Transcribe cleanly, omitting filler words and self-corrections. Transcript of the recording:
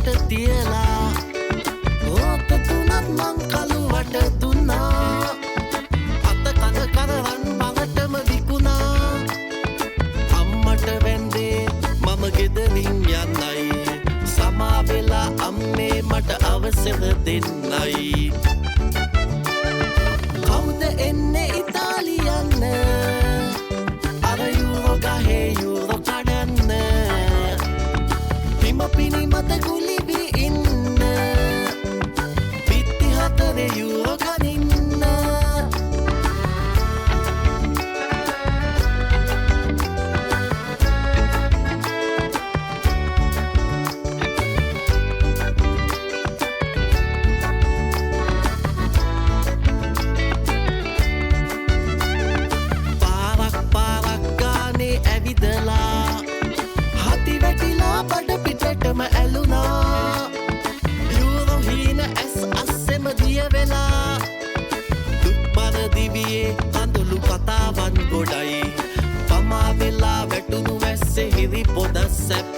මට තියලා රෝත තුනක් මං කළුවට දුන්නා අත කන කරරන් බඟටම විකුණා අම්මට වැන්දේ මම ගෙදරින් යන්නයි සමා වෙලා අම්මේ මට අවසර දෙන්නයි කවුද එන්නේ ඉතාලියන්න අර යුරෝ ගහේ යුරෝ කඩන්න හිම පිණි මත ගුලිවි ඉන්න පිත්ති හතරේ යුරෝ කනින්න හති වැටිලා බඩ පිටටම ඇලුනා යුරෝ හීන ඇස් අස්සෙම දිය වෙලා දුක්බර දිවියේ කඳුළු කතාවන් ගොඩයි පමා වෙලා වැටුණු වැස්සේ හිරි පොද සැප